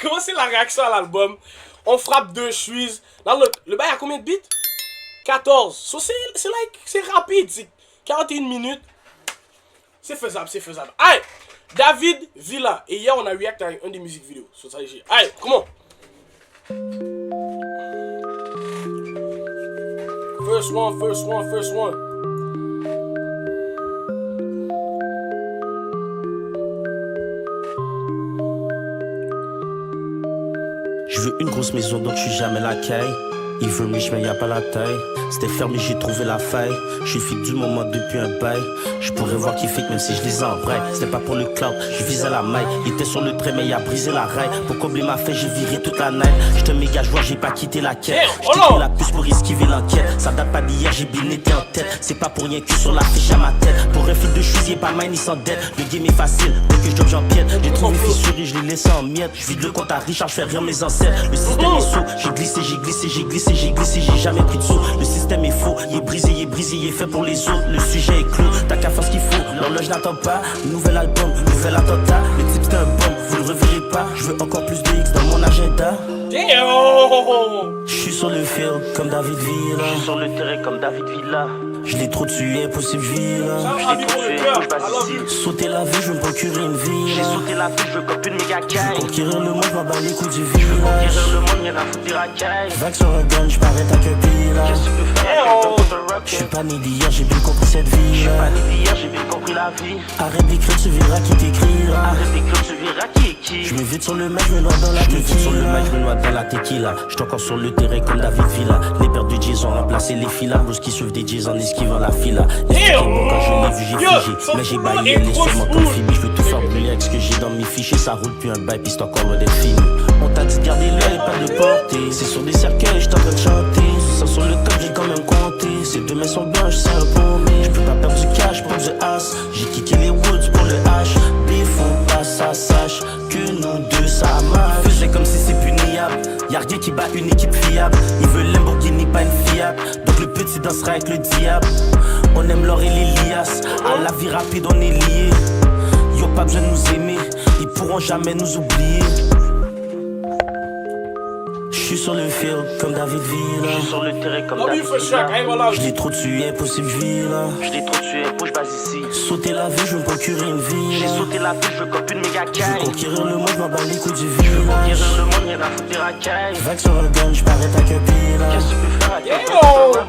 comment c'est la réaction à l'album? On frappe 2 Suisse. Là, le bail a combien de beats? 14. So, c'est rapide. C'est 41 minutes. C'est faisable, c'est faisable. Allez, David Villa. Et hier, on a react à une des musiques vidéo. Sur ça, allez, comment? First one. Je veux une grosse maison donc je suis jamais la caille. Il veut riche mais y a pas la taille. C'était fermé, j'ai trouvé la faille. Je suis fake du moment depuis un bail. Je pourrais voir qui fake même si je les embraille. C'était pas pour le cloud, je visais la maille. Il était sur le trait mais il a brisé la raille. Pour combler ma fête, j'ai viré toute la night. J'te méga joueur, j'ai pas quitté la quête. J't'ai pris la puce pour esquiver l'enquête. Ça date pas d'hier, j'ai bien été en tête. C'est pas pour rien que sur la fiche à ma tête. Pour un fil de chousier, pas mine, il s'en dette. Le game est facile, dès que je job j'empiète. J'ai trouvé fissuré, je l'ai laissé en miettes. Je vide le compte à Richard, je fais rire mes ancêtres. Le système est sous, j'ai glissé, j'ai jamais pris de saut. Le système est faux, il est brisé, il est fait pour les autres. Le sujet est clos, t'as qu'à faire ce qu'il faut. L'horloge n'attend pas, nouvel album, nouvel attentat. Le type c'est un bombe, vous le reverrez pas. Je veux encore plus de X dans mon agenda. Je suis sur le field comme David Villa. Je suis sur le terrain comme David Villa. Je l'ai trop tué, impossible villa. Je l'ai trop tué, bouge pas ici. Sauter la vie, je veux me procurer une vie. J'ai sauté la vie, je veux copie une méga caille. Je veux conquérir le monde, je m'en bats les coups du village. Je veux conquérir le monde, y'en a foutre des racailles. Vague sur un gun, j'parais ta que pile. Qu'est-ce que tu peux faire avec je suis pas né d'hier, j'ai bien compris cette vie. Je suis pas né d'hier, j'ai bien compris la vie. Arrête d'écrire, tu verras qui t'écrira. Arrête d'écrire, tu verras qui est qui. Je me vide sur le mec, je me noie dans la tequila. J'suis encore sur le terrain comme David Villa. Les paires de J's ont remplacé les filas. Blues qui suivent des J's en esquivant la fila. Bon, quand je l'ai vu, j'ai figé. Mais j'ai baillé les sûrement comme Phoebe. Je veux tout faire brûler avec ce que j'ai dans mes fichiers. Ça roule plus un bail, pis c'est encore loin d'être fini. On t'a dit de garder l'œil, pas de porter. C'est sur des cercueils, j't'en train de chanter. C'est ça sur le top, j'ai quand même compté. Ces deux mains sont blanches, c'est un paumé. J'peux pas perdre du cash pour du as. J'ai kické les woods pour le H. Mais faut pas ça sache que nous deux ça marche. Faisait comme si c'est puniable. Y'a rien qui bat une équipe fiable. Il veut Lamborghini, pas une Fiat. Donc le petit dansera avec le diable. On aime l'or et les liasses. À la vie rapide on est liés. Y'a pas besoin de nous aimer. Ils pourront jamais nous oublier. Je suis sur le field comme David Villa. Je suis sur le terrain comme David Villa. Je l'ai trop tué, impossible, je vis là. Je l'ai trop tué, bouge pas ici. Sauter la vie, je veux me procurer une vie. J'ai sauté la vie, je veux copie une méga caille. Je veux conquérir le monde, je m'en bats les coups du village. Je veux conquérir le monde, y'en a foutre des racailles. Vague sur un gun, j'parais ta que pile. Qu'est-ce que tu peux faire avec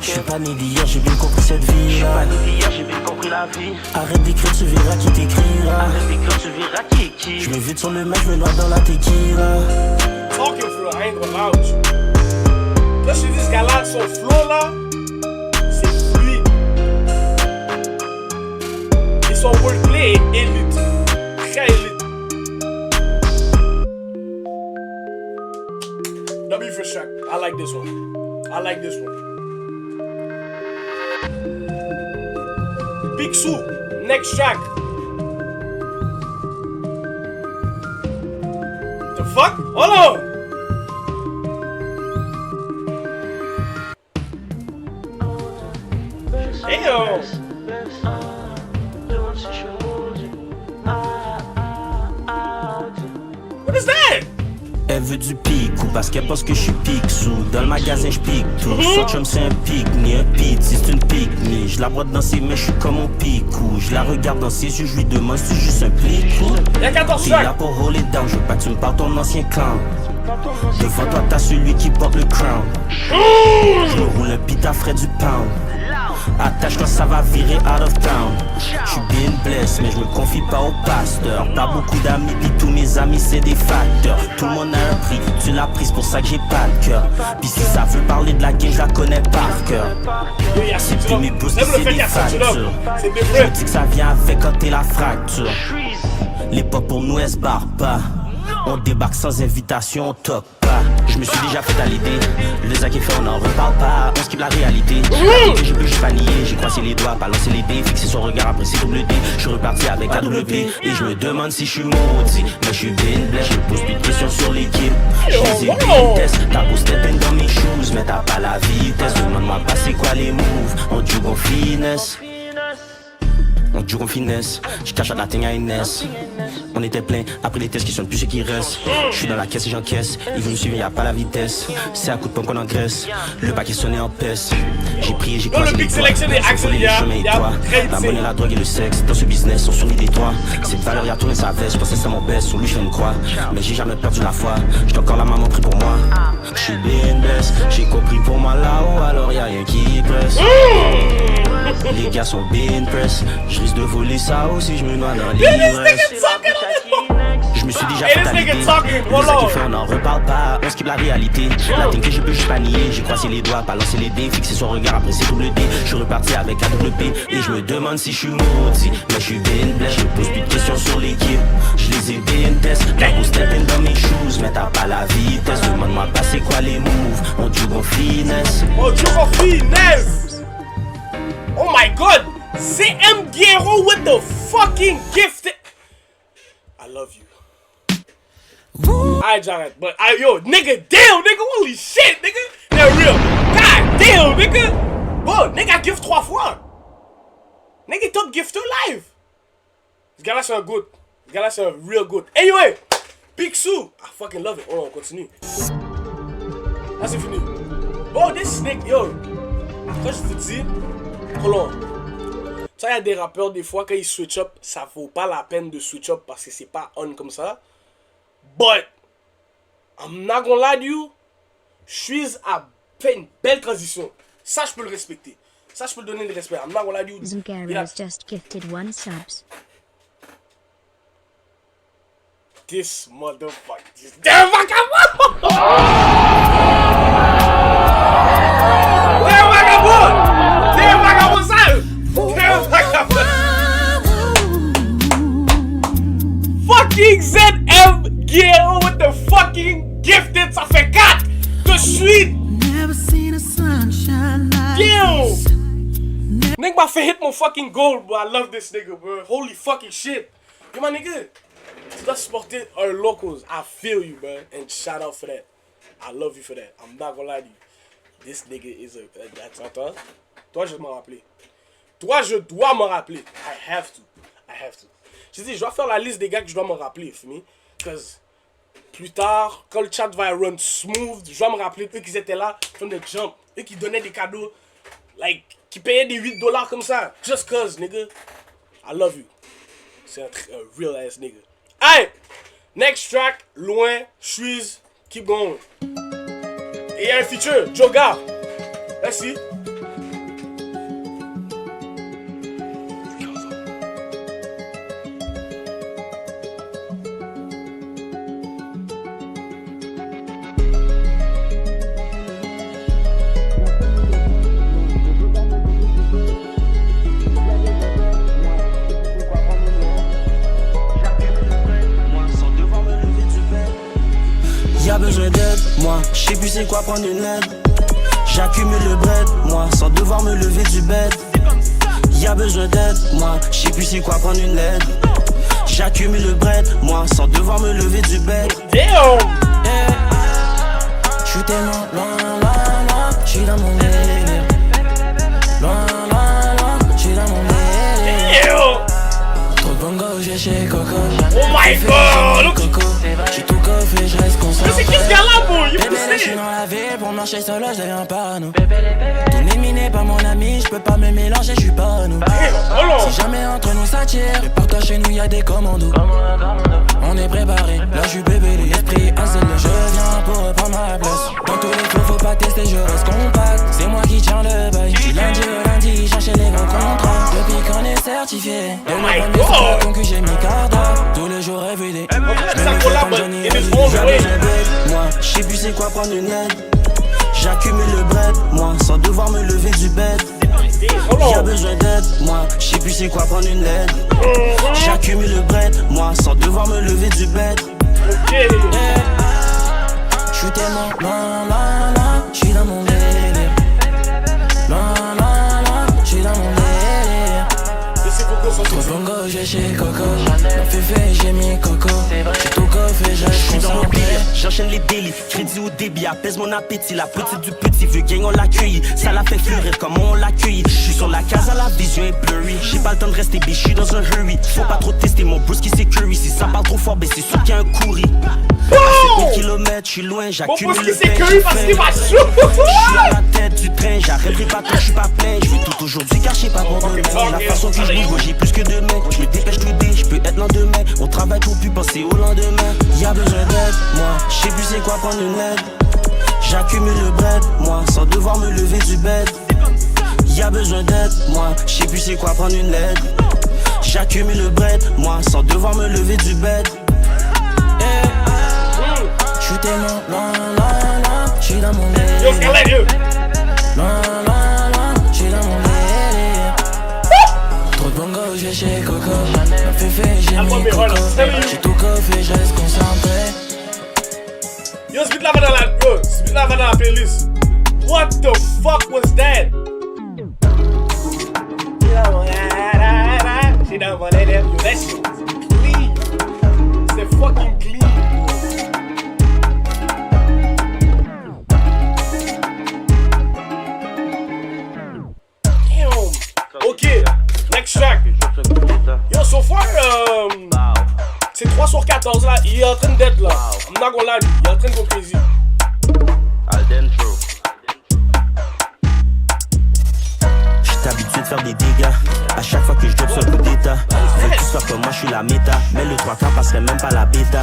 je suis pas né d'hier, j'ai bien compris cette vie. Je suis pas né d'hier, j'ai bien compris la vie. Arrête d'écrire, tu verras qui t'écrira. Arrête d'écrire, tu verras qui est qui. Je me vide sur le mec, je me noie dans la tequila. Talking for I ain't gonna lie with you. Là, chez this gars-là, son flow là, c'est fluide. Et son wordplay est élite. Très élite. W for Shaq. I like this one. Big Sue, next track. The fuck? Hold on! Damn! What is that? Elle veut du picou parce qu'elle pense que je suis pique-sous. Dans le magasin je pique tout. Son chum c'est un pique ni un piti, c'est une pique ni. Je la brotte dans ses mains, je suis comme mon picou. Je la regarde dans ses yeux, je lui demande si c'est juste un plicou. Y'a 14 t'es là pour hold it down, je veux pas que tu me parles ton ancien clown. Devant toi t'as celui qui porte le crown. Je me roule un pita frais du pound. Attache quand ça va virer out of town. J'suis bien blessé mais je me confie pas au pasteur. Pas beaucoup d'amis pis tous mes amis c'est des facteurs. Tout le monde a un prix, tu l'as pris c'est pour ça que j'ai pas de cœur. Pis si ça veut parler de la game je la connais par cœur. C'est tous mes boosts c'est des factures. Je dis que ça vient avec quand t'es la fracture. L'époque pour nous elle se barre pas. On débarque sans invitation, on toque pas. Je me suis déjà fait à l'idée. Le Zach est fait, on n'en reparle pas. On skip la réalité. Je peux juste pas nier. J'ai croisé les doigts, balancer les dés. Fixer son regard après c'est double D. Je suis reparti avec AWP. Et je me demande si je suis maudit. Mais je suis bien blessé. Je me pose plus de questions sur l'équipe. Je les ai vitesse. T'as beau stepping dans mes shoes. Mais t'as pas la vitesse. Demande-moi pas c'est quoi les moves. On joue en finesse. on dure en finesse. Je cache à la teigne à Inès. On était plein, après les tests qui sont plus ceux qui restent. Je suis dans la caisse et j'encaisse. Ils veulent me suivre, y'a pas la vitesse. C'est à coup de pompe qu'on engraisse. Le paquet sonné en peste. J'ai prié, j'ai croisé les doigts. J'ai volé les chemins et toi. La monnaie, la drogue et le sexe. Dans ce business, on survit des toits. Cette valeur y a tourné sa veste. Je pensais que c'était mon best. Sur lui, je fais une croix. Mais j'ai jamais perdu la foi. J'ai encore la maman pris pour moi. Je suis bien blessé. J'ai compris pour moi là-haut. Alors y'a rien qui presse. Les gars sont bien press. Je risque de voler ça aussi. Je me noie dans l'ivresse. Je me suis déjà fait à l'idée. Les qui fait on n'en reparle pas. On skip la réalité. La thing que je peux juste pas nier. J'ai croisé les doigts, pas lancé les dés. Fixé son regard après c'est double D. Je suis reparti avec un double P. Et je me demande si je suis maudit. Mais je suis bien blessé. Je pose plus de questions sur l'équipe. Je les ai bien test. La grosse tête dans mes shoes. Mais t'as pas la vitesse. Demande-moi pas c'est quoi les moves. On joue en finesse. On joue en finesse. Oh my god. CM Guerrero with the fucking gift. I love you. Alright, Jared, but yo, nigga, damn, nigga, holy shit, nigga, they're real. God damn, nigga. Bro, nigga, I gift 3 fois. Nigga, top gifter live. Ce gars-là, c'est un good. Ce gars-là, c'est un real good. Anyway, Picsou, I fucking love it. Oh, on continue. Là, c'est fini. Bro, this snake, yo. Quand je vous dis, hold on. Ça, il y a des rappeurs, des fois, quand ils switch up, ça vaut pas la peine de switch up parce que c'est pas on comme ça. But, I'm not gonna lie to you, Shreeze a fait une belle transition. Ça, je peux le respecter. Ça, je peux le donner le respect. I'm not gonna lie to you. Zungaro's just gifted 1 subs. This motherfucker. This damn vagabond! Damn vagabond! Damn vagabond, sale! Damn vagabond! Fucking ZM Guerrero with the fucking gifted, ça fait 4 de suite. Damn. Nigga m'a fait hit mon fucking goal, bro. I love this nigga, bro. Holy fucking shit. Yo, my nigga, tu dois supporter our locals. I feel you, bro. And shout out for that. I love you for that. I'm not gonna lie to you. This nigga is a... Attends. Toi, je dois m'en rappeler. Toi, je dois m'en rappeler. I have to. Je dis, je dois faire la liste des gars que je dois me rappeler, for me. Because plus tard, quand le chat va run smooth, je dois me rappeler eux qui étaient là, from the jump. Eux qui donnaient des cadeaux, like, qui payaient des $8 comme ça. Just cause, nigga. I love you. C'est un real ass nigga. Hey! Next track, loin, Shreeze, keep going. Et il y a un feature, Joga. Let's see. Y'a besoin d'aide, moi, j'sais plus c'est quoi prendre une aide. J'accumule le bread, moi, sans devoir me lever du bed. Y'a besoin d'aide, moi, j'sais plus c'est quoi prendre une aide. J'accumule le bread, moi, sans devoir me lever du bed. Damn! J'suis tellement loin, j'suis dans mon délire. Loin, j'suis dans mon délire. Damn! Trop de bongo, j'ai chez Coco. Oh my god! Look! J'suis tout coffé, j'reste concentré. C'est qui ce gars-là, bro? You Bébé, can j'suis see. dans la ville, pour marcher solo, j'deviens parano. Ton ennemi n'est pas mon ami, j'peux pas me mélanger, j'suis pas nous. Si jamais entre nous ça tire, prépare-toi chez nous, y'a des commandos. On est préparé, là j'suis bébé, l'esprit Hazel. Je viens pour reprendre ma place. Dans tous les flots, faut pas tester, je reste compact. C'est moi qui tiens le bail. Du lundi au lundi, chercher les gros contrats. Depuis qu'on est certifié, de mes premiers fois, donc j'ai mis carda. Tous les jours everyday. Moi, j'sais plus c'est quoi prendre une aide. J'accumule le bread, moi, sans devoir me lever du bed. Y'a besoin d'aide, moi, j'sais plus c'est quoi prendre une aide. J'accumule le bread, moi, sans devoir me lever du bed. J'suis tellement loin, j'suis dans mon délire. Loin, j'suis dans mon délire. Trop bongo, j'ai chez Coco. Dans Féfé, j'ai mis Coco. J'ai tout coffé, je J'suis dans mon concentré. délire, j'enchaîne les délits. Crédit au débit, apaise mon appétit. La petite du petit vieux gang, on l'accueille. Ça la fait fleurir, comment on l'accueille. J'suis sur la case à la vision est blurry. J'ai pas le temps de rester biché dans un hurry. Faut pas trop tester mon bruce qui sécurise. Si ça parle trop fort, ben c'est sûr qu'il y a un courri. À 7 kilomètres, j'suis loin, Mon j'accumule pouce le qui pain. s'écueille parce qu'il va chaud. J'suis à la tête du train, j'arrêterai pas tant j'suis pas plein. J'veux tout aujourd'hui car j'sais pas pour demain. La façon que je bouge, j'ai plus que deux mains. J'me dépêche tout dé, j'peux être lendemain. On travaille pour plus penser au lendemain. Y'a besoin d'aide, moi, j'sais plus c'est quoi prendre une aide. J'accumule le bread, moi, sans devoir me lever du bed. Y'a besoin d'aide, moi, j'sais plus c'est quoi prendre une aide. J'accumule le bread, moi, sans devoir me lever du bed. J'suis tellement loin, loin, loin. J'suis dans mon Yo, délire. Scarlett, yo. Loin, loin, loin. J'suis dans mon délire. Trop de bongo, j'ai chez Coco. Dans Féfé, j'ai Ah, mis mais voilà, Coco. c'est lui. J'ai tout coffé, je reste concentré. Yo, spit la va dans la... Yo, spit la va dans la playlist. What the fuck was that? She don't want it. Yo, that shit was clean. C'est fucking clean. Damn. Ok, next track. Yo, so far, c'est 3 sur 14 là. Il est en train d'être là. I'm not gonna lie, il est en train de go crazy. J'étais habitué de faire des dégâts. À chaque fois que je drop sur le coup d'état, ils veulent tous faire comme moi, je suis la méta. Mais le 3 quarts passerait même pas la bêta.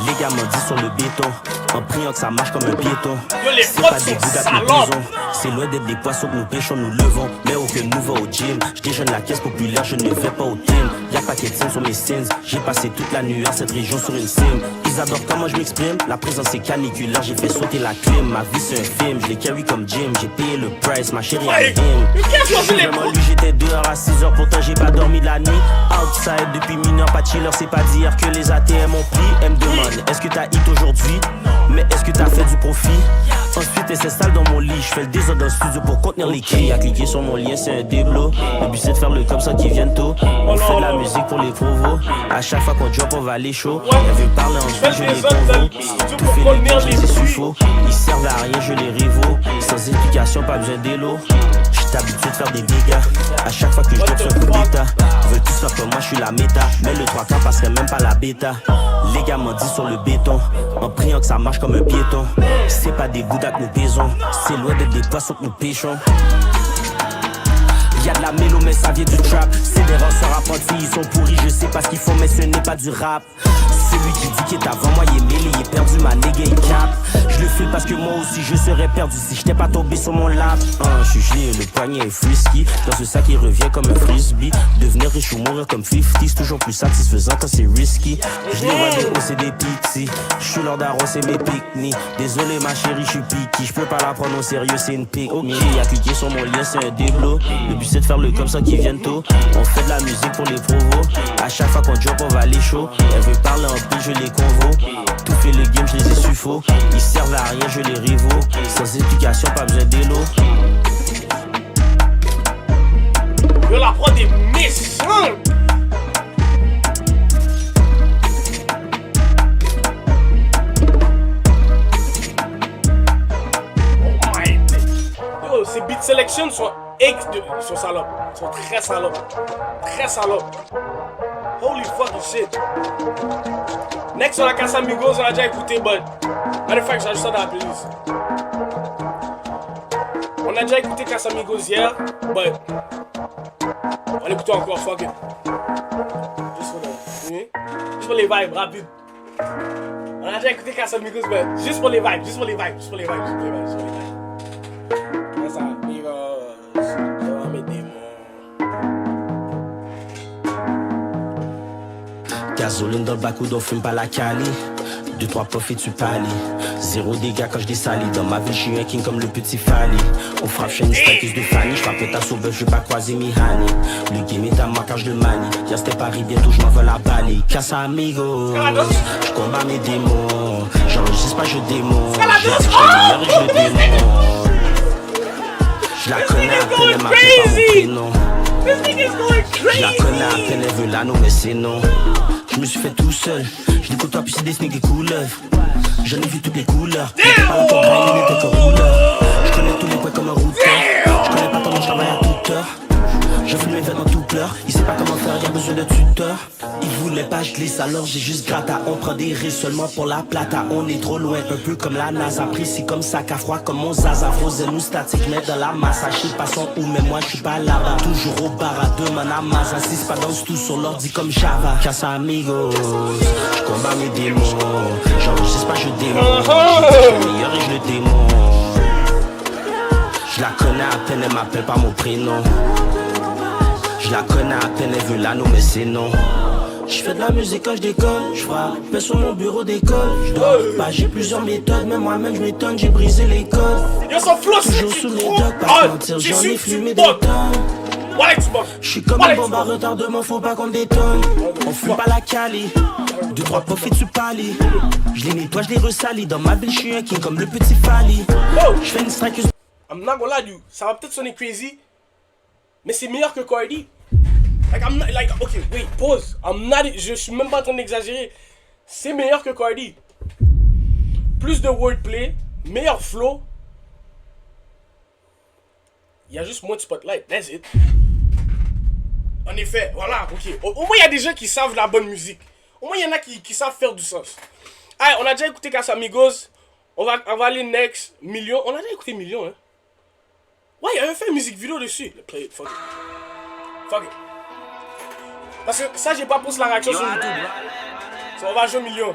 Les gars m'ont dit sur le béton, en priant que ça marche comme un piéton. Yo, les C'est potes pas des sont bouddhas que nous salopes. baisons. C'est loin d'être des poissons que nous pêchons, nous levons. Mais aucun nous va au gym. Je déjeune la caisse populaire, je ne vais pas au team. Y'a pas de signes sur mes sins. J'ai passé toute la nuit à cette région sur une sim. Ils adorent comment je m'exprime. La présence est caniculaire, j'ai fait sauter la clim. Ma vie c'est un film, je l'ai carry comme Jim. J'ai payé le price, ma chérie a Hey, him. mais qu'est-ce qu'on fait les Vraiment, lui, j'étais dehors à 6h, pourtant j'ai pas dormi de la nuit. Outside depuis mineur, pas de chiller, c'est pas d'hier que les ATM ont pris. Elle me demande, est-ce que t'as hit aujourd'hui? Mais est-ce que t'as fait du profit? Ensuite, elle s'installe dans mon lit, je fais le désordre dans le studio pour contenir les cris. À cliquer sur mon lien, c'est un déblo. Le but c'est de faire le comme ça qui viennent tôt. On fait de la musique pour les provos. À chaque fois qu'on drop, on va aller chaud. Elle veut parler en plus, je les convo. Tout fait les gars, je les ai suffo. Ils servent à rien, je les révo. Sans éducation, pas besoin d'élo. J'étais habitué de faire des dégâts. À chaque fois que je drop sur un coup d'état, ils veulent tous faire comme moi, je suis la méta. Mais le 3 quarts passerait même pas la bêta. Les gars m'ont dit sur le béton, en priant que ça marche comme un piéton. C'est pas des bouddhas que nous pesons, c'est loin d'être des poissons que nous pêchons. Y'a de la mélo mais ça vient du trap. C'est des ranceurs à pas de filles, ils sont pourris, je sais pas ce qu'ils font mais ce n'est pas du rap. Celui qui dit qu'il est avant moi, il est mêlé, il est perdu, ma nigga il cap. Je le fais parce que moi aussi je serais perdu si j'étais pas tombé sur mon lap. Je suis gelé, le poignet est frisky. Dans ce sac il revient comme un frisbee. Devenir riche ou mourir comme 50, c'est toujours plus satisfaisant quand c'est risky. Je les vois des hauts, c'est des pixies. Je suis leur daron, c'est mes pique-niques. Désolé ma chérie, je suis piqué. Je peux pas la prendre au sérieux, c'est une pique. Ok, y'a cliqué sur mon lien, c'est un déblo. Le but c'est de faire le comme ça qui viennent tôt. On fait de la musique pour les provos. À chaque fois qu'on drop, on va aller chaud. Elle veut parler en plus, je les convo. Tout fait le game, je les ai suffo. Ils servent à rien, je les rivo. Sans éducation, pas besoin d'élo. Yo, la prod est méchante. Oh my God. Yo, ces beat selection sont ils sont salopes. Ils sont très salopes. Très salopes. Holy fucking shit. Next on a Casamigos, on a déjà écouté, but matter of fact, j'ai ajouté ça dans la playlist. On a déjà écouté Casamigos hier, but on l'écoute encore, fuck it. Juste pour les vibes, rapide. On a déjà écouté Casamigos, but juste pour les vibes, juste pour les vibes, juste pour les vibes, juste pour les vibes, juste pour les vibes. Casamigos, yo, mes démons. Gasoline dans le bac ou d'on fume pas la cali. 2-3 puffs et tu pâlis. Zéro dégâts quand je dessalis. Dans ma vie, je suis un king comme le petit Fali. On frappe chez une status de Fanny. Je frappe ta sauveur, je vais pas croiser mi honey. Le game est à moi quand je le manie. Hier c'était Paris, bientôt je m'en veux la balle. Casamigos, je combats mes démons. J'enregistre pas, je démon. Je dis que je suis meilleur et je le démon. Je la connais, appelle ma pas mon prénom. This nigga is going Je la crazy. connais à peine, elle veut l'anneau, mais c'est non. Je me suis fait tout seul. Je l'écoute toi, puis c'est des sneaks et couleuvres. J'en ai vu toutes les couleurs. T'es pas là pour grainer, n'était que rouleur. Je connais tous les points comme un routeur. Je connais pas comment je travaille à toute heure. Je fume mes vêtements tout pleure. Il sait pas comment faire, y'a besoin de tuteur. Il voulait pas, je glisse, alors j'ai juste gratta. On prend des risques seulement pour la plata. On est trop loin, un peu comme la NASA. Précis comme ça, qu'à froid comme mon zaza. Frozen ou statique, mais dans la masse. Je sais pas son où, mais moi je suis pas là-bas. Toujours au bar à deux, man, à Maza. Si c'est pas danse tout sur l'ordi comme Java. Casa amigos, je combats mes démons. J'enregistre pas, je démon. Je suis le meilleur et je le démon. Je la connais à peine, elle m'appelle par mon prénom. Je la connais à peine, elle veut l'anneau, mais c'est non. Je fais de la musique quand je décolle, je frappe sur mon bureau d'école. Je dors pas, j'ai plusieurs méthodes, mais moi-même je m'étonne, j'ai brisé les codes. Yo, son flow, Toujours c'est sous les trop dogs, pas hot. mentir, J'ai j'en ai su, fumé tu des tonnes. Ouais, Xbox. Je suis comme Ouais, un bombe à Xbox. retardement, faut pas qu'on détonne. On fume pas la cali, 2-3 profits tu pâlis. Je les nettoie, je les ressalis. Dans ma ville, je suis un king comme le petit Fali. Oh. Je fais une strike. I'm not gonna lie, dude. Ça va peut-être sonner crazy, mais c'est meilleur que Cardi. Like, I'm not, like, okay, wait, pause. Je suis même pas en train d'exagérer. C'est meilleur que Cardi. Plus de wordplay, meilleur flow. Il y a juste moins de spotlight, that's it. En effet, voilà, ok. Au moins, il y a des gens qui savent la bonne musique. Au moins, il y en a qui savent faire du sens. Allez, on a déjà écouté Casamigos. On va aller next. Million. On a déjà écouté Million, hein. Ouais, il avait fait une musique vidéo dessus. Play it, fuck it. Fuck it. Parce que ça, j'ai pas posté la réaction sur YouTube. So, on va jouer Million.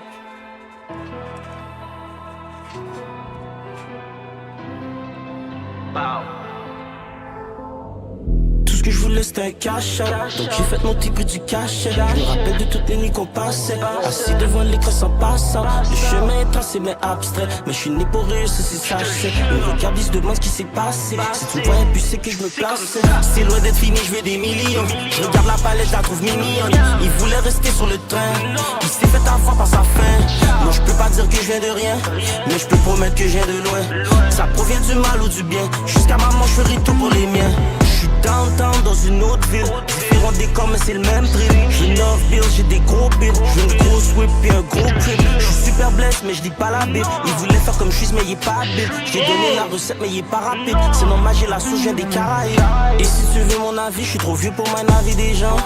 Tout ce que je voulais c'était un cash. Donc j'ai fait mon petit prix du cash. Je me rappelle de toutes les nuits qu'on passait assis devant l'écran sans passant. Le chemin est tracé mais abstrait. Mais je suis né pour réussir si ça je sais. Le regard ils se demande ce qui s'est passé. Si tu me voyais plus c'est que je me place. C'est loin d'être fini, je veux des millions. Je regarde la palette, je la trouve mignonne. Il voulait rester sur le train. Il s'est fait avoir par sa fin. Non je peux pas dire que je viens de rien, mais je peux promettre que je viens de loin. Ça provient du mal ou du bien. Jusqu'à maman je ferai tout pour les miens. Je suis downtown dans une autre ville. Différents décors mais c'est le même trip. Je veux 9 bills, j'ai des gros bills. Je veux une grosse whip et un gros crib. Je suis super blessé mais je dis pas la bible. Il voulait faire comme je suis mais il est pas habile. J'ai donné la recette mais il est pas rapide. C'est normal j'ai la sauce, j'ai des Caraïbes. Et si tu veux mon avis, je suis trop vieux pour m'anaver des gens.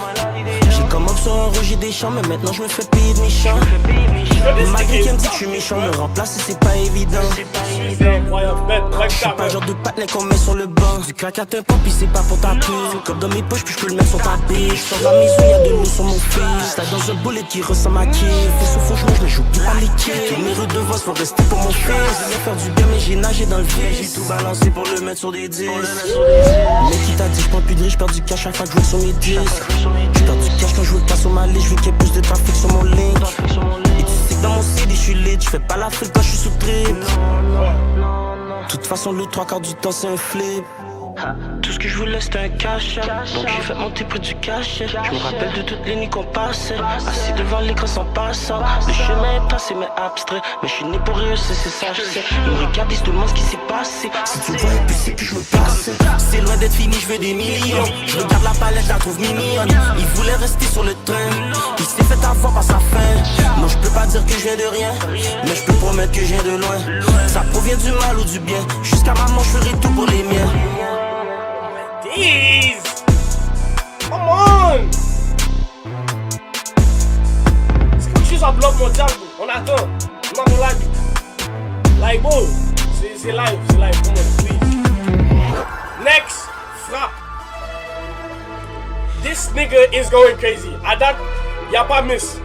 J'ai comme up sur un rejet des champs, mais maintenant je me fais payer de mes champs. Ma vie qui me dit que je suis méchant, me remplacer c'est pas évident. C'est incroyable, bête, like Je suis ça, pas le man. genre de patinet qu'on met sur le banc. Du crack à un pop, pis c'est pas pour ta pub. Comme dans mes poches, puis je peux le mettre sur ta biche. Sur la maison, y'a de l'eau sur mon fils. T'as dans un bullet qui ressemble à qui. Fais sauf au je ne joue plus pas les kills. Mes redevances faut rester pour mon fils. Je vais faire du bien, mais j'ai nagé dans le vide. J'ai tout balancé pour le mettre sur des disques. Mais qui t'a dit, je prends plus de riche, j'perds du cash à chaque jour sur mes disques. J'perds du cash quand je veux pas sur ma liste. Je veux qu'il y ait plus de trafic sur mon link. Et tu sais que dans mon CD, je suis lit. Je fais pas la fête quand je suis sous trip. De toute façon, le 3/4 du temps, c'est un flip. Tout ce que je voulais c'était un cash. Donc j'ai fait monter près du cash. Je me rappelle de toutes les nuits qu'on passait assis devant l'écran sans passant. Le chemin est tracé mais abstrait. Mais je suis né pour réussir, c'est ça je sais. Ils me regardent, ils se demandent ce qui s'est passé. Si tu vois plus c'est que je me place. C'est loin d'être fini, je veux des millions. Je regarde la palette, je la trouve mignonne. Il voulait rester sur le train. Il s'est fait avoir par sa fin. Non je peux pas dire que je viens de rien, mais je peux promettre que je viens de loin. Ça provient du mal ou du bien. Jusqu'à maman je ferai tout pour les miens. Jeez! Come on! C'est quelque chose en bloc mondial, bro. On attend. On a mon live. Like, bro. C'est live, come on, please. Next, frappe. This nigga is going crazy. À date, y'a pas miss.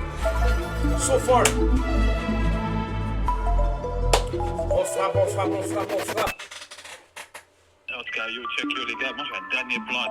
So far. On frappe. En tout cas, yo, check yo les gars, moi je vais un dernier plan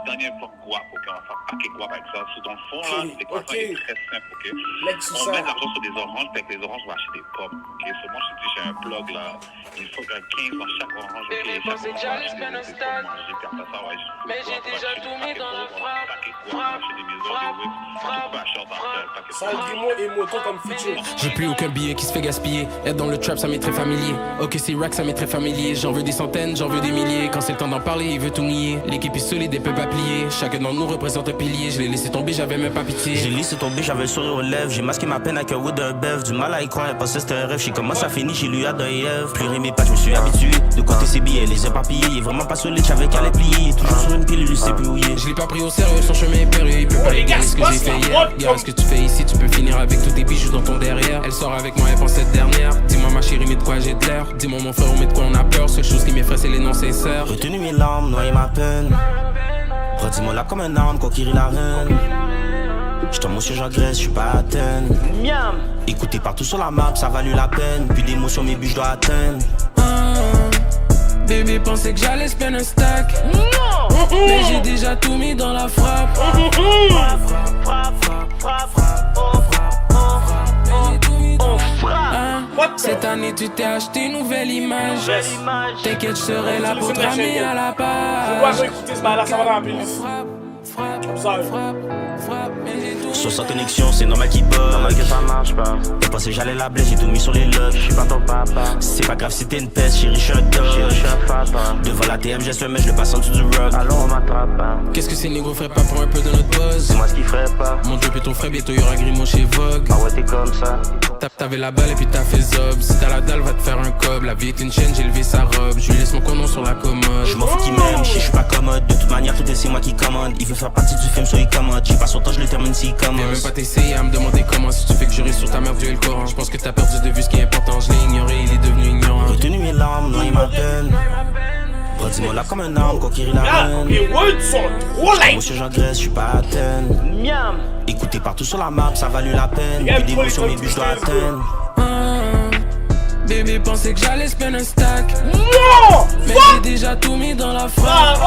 guap, ok, on va faire paquet guap avec ça. Sous dans le fond là, l'équation est très simple, ok. On met de l'argent sur des oranges, avec les oranges on va acheter des pommes, ok. Seulement je te dis, j'ai un blog là, il faut que 15 dans chaque orange, ok. Chaque orange on va acheter des pommes manger, puis après ça, ouais, mais j'ai déjà tout mis dans le frappe, paquet guap, on va acheter des maisons, des whips, tout pas cher dans le paquet guap. Sandrimo et Moto comme feature. J'ai plus aucun billet qui se fait gaspiller. Être dans le trap, ça m'est très familier. Ok, c'est rack, ça m'est très familier. J'en veux des centaines, j'en veux des milliers. Quand c'est le temps d'en parler, il veut tout nier. L'équipe est solide et peut pas plier. Chacun d'entre nous représente un pilier. Je l'ai laissé tomber, j'avais même pas pitié. J'ai laissé tomber, j'avais le sourire aux lèvres. J'ai masqué ma peine avec un wood d'un bœuf. Du mal à y croire, elle pensait c'était un rêve. J'sais comment ça finit, j'ai lu Adam et Ève. Pleurer mes pattes, je me suis habitué. De côté ses billets, les éparpillés. Il est vraiment pas solide, j'avais qu'à les plier. Il est toujours sur une pile, il sait plus où il est. Je l'ai pas pris au sérieux, son chemin est périlleux. Il peut pas aider ce que j'ai fait hier. Regarde ce que tu fais ici, tu peux finir avec tous tes bijoux dans ton derrière. Elle sort avec moi, elle pense cette dernière. Dis-moi ma chérie, mais de quoi j'ai de l'air. Dis-moi mon frère, mais de quoi on a peur. Seule chose qui m'effraie, c'est les noms sincères. Retenu mes larmes, noyé ma peine. Redis-moi là comme un âne, conquérir la reine. J't'en monsieur, j'agresse, j'suis pas Athènes. Écoutez partout sur la map, ça valut la peine. Puis d'émotions, mes buts, j'dois atteindre. Bébé pensait que j'allais se un stack. Mais j'ai déjà tout mis dans la frappe. Cette année tu t'es acheté une nouvelle image. T'inquiète, je serai là pour te ramener à la page. Je vois écouter ce bail là, ça va dans la playlist. Sur sa connexion, c'est normal qu'il bug. Normal que ça marche pas. T'es pensé j'allais la blesse, j'ai tout mis sur les logs. J'suis pas ton papa. C'est pas grave si t'es une peste, chérie, j'suis un dog. Devant la TM, j'espère, mais je le passe en dessous du rock. Alors on m'attrape. Qu'est-ce que ces négros feraient pas pour un peu de notre buzz? C'est moi ce qu'il ferait pas. Mon job est ton frère, bientôt y'aura Grimaud chez Vogue. Ah ouais, t'es comme ça. T'avais la balle et puis t'as fait zob. Si t'as la dalle, va te faire un cob. La vie est une chaîne, j'ai levé sa robe. Je lui laisse mon condom sur la commode. Je m'en fous qu'il m'aime, j'suis pas commode. De toute manière, tout est c'est moi qui commande. Il veut faire partie du film, soit il commode. J'ai pas son temps, je le termine s'il commence. Viens même pas t'essayer à me demander comment. Si tu fais que je reste sur ta mère, Dieu et le Coran. J'pense que t'as perdu de vue ce qui est important. Je l'ai ignoré, il est devenu ignorant. Retenu mes larmes, noyé ma peine. Redis-moi là comme un arme, conquérir la reine. Les words sont trop light. Monsieur, j'agresse, j'suis pas Athènes. Écoutez partout sur la map, ça valut la peine. Puis d'émotions, mes buts, j'dois atteindre. Bébé pensait que j'allais se un stack. Non! Mais j'ai déjà tout mis dans la frappe.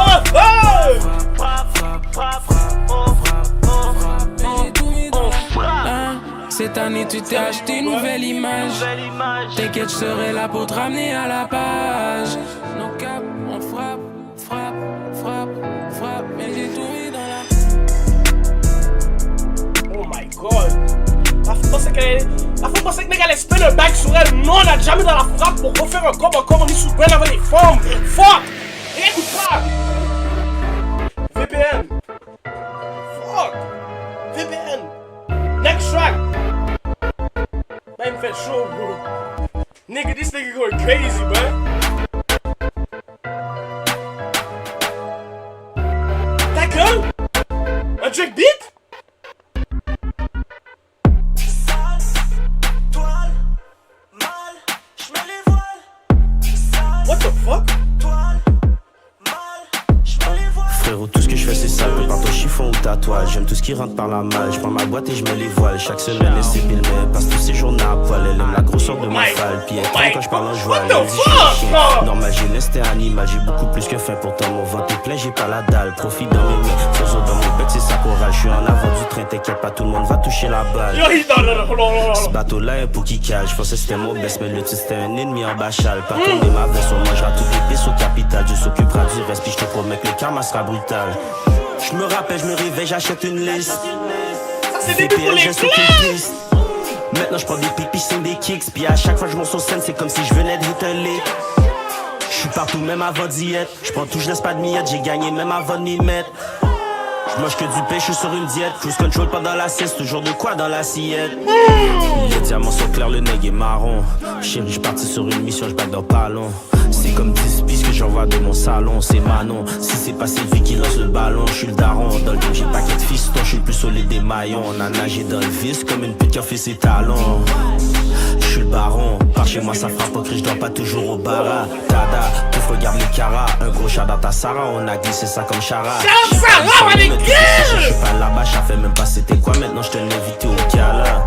Cette année tu t'es acheté une nouvelle image. T'inquiète, je serai là pour te ramener à la page. Nos caps, on frappe, mais j'ai tout mis dans la... Oh my god. La femme pensait que nèg allait spin un back sur elle. Non, on a déjà mis dans la frappe pour refaire un cob encore. On est sous peine avec les femmes. Fuck! Et écoute pas! VPN. Fuck! VPN. Next track. Là, il me fait chaud, bro. Nigga, this nigga going crazy, man. Ta gueule? Un Drake beat? What the fuck? Frérot, tout ce que je fais c'est sale, peu par ton chiffon ou ta toile. J'aime tout ce qui rentre par la malle, je prends ma boîte et je mets les voiles. Chaque semaine elle s'épile mais passe tous ses journées à poil. Elle aime la grosseur de ma falle, puis elle craint quand je parle en joie. Elle dit chien, normal j'ai lesté animal, j'ai beaucoup plus que faim. Pourtant mon ventre est plein, j'ai pas la dalle. Profite dans mes mains, faisons dans mon bec c'est sa chorale. Je suis en avant du train, t'inquiète pas, tout le monde va toucher la balle. Ce bateau là est pour qui cale, je pensais c'était mon best, mais le titre c'était un ennemi en bachal. Pas tourner ma veste, on mangera toutes les pièces au capital. Dieu s'occupera du reste, puis je te promets que le karma sera brutal. Je me rappelle, je me réveille, j'achète une liste. VPN, j'ai sur une piste. Maintenant je prends des pics, puis signe des kicks. Puis à chaque fois que je monte sur scène, c'est comme si je venais de hit un lick. Je suis partout, même avant d'y être. Je prends tout, je laisse pas de miettes. J'ai gagné même avant de m'y mettre. Je mange que du pain, je suis sur une diète. Cruise control pendant la sieste, toujours de quoi dans l'assiette. Les diamants sont clairs, le nègre est marron. Chérie, je parti sur une mission, je back dans pas long. C'est comme 10 pistes que j'envoie de mon salon, c'est Manon. Si c'est pas Sylvie qui lance le ballon, je suis le daron. Dans le game, j'ai paquet de fistons, je suis le plus solide des maillons. On a nagé dans le vice comme une pute qui a fait ses talons. Je suis le baron, par chez moi ça frappe au cri, je dors pas toujours au bara. Tada, tout regarde les caras, un gros chat dans ta Sarah, on a glissé ça comme Chara. Sarah, les gars! Je suis pas là-bas, ça fait même pas c'était quoi, maintenant je te l'invite au cala.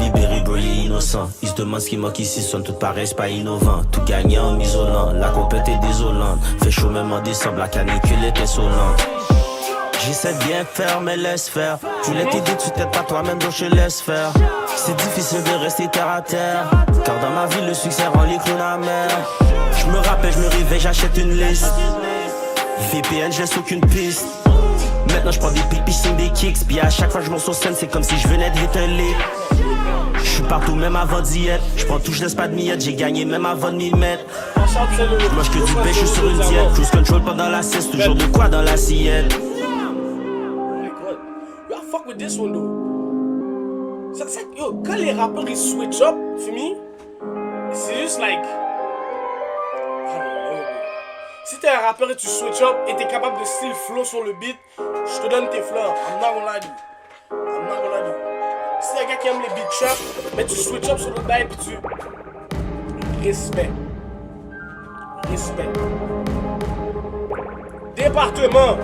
Libéré, brûlé, innocent. Ils se demandent ce qui manque ici, sonne tout pareil, c'est pas innovant. Tout gagné en m'isolant, la compète est désolante. Fait chaud même en décembre, la canicule est insolente. J'essaie de bien faire, mais laisse faire. Je voulais t'aider, tu t'aides pas toi-même, donc je laisse faire. C'est difficile de rester terre à terre, car dans ma vie, le succès rend les clowns amers. Je me rappelle, je me réveille, j'achète une liste. VPN, je laisse aucune piste. Maintenant je prends des pics, puis signe des kicks. Puis à chaque fois que je monte sur scène, c'est comme si je venais de hit un lick. Je suis partout même avant d'y être. J'prends tout, j'laisse pas de miettes, j'ai gagné même avant de m'y mettre. Moi j'que du pêche, j'suis sur une diète. Cruise control pendant la sieste, toujours de quoi dans l'assiette. Oh my god. Yo, I fuck with this one though. Yo, quand les rappeurs ils switch up, for me, c'est juste like. I don't know. Si t'es un rappeur et tu switch up et t'es capable de still flow sur le beat, je te donne tes fleurs. I'm not gonna lie to you. I'm not gonna lie to you. Si t'es un gars qui aime les beat trap, mais tu switch up sur le bail et tu. Respect. Respect. Département.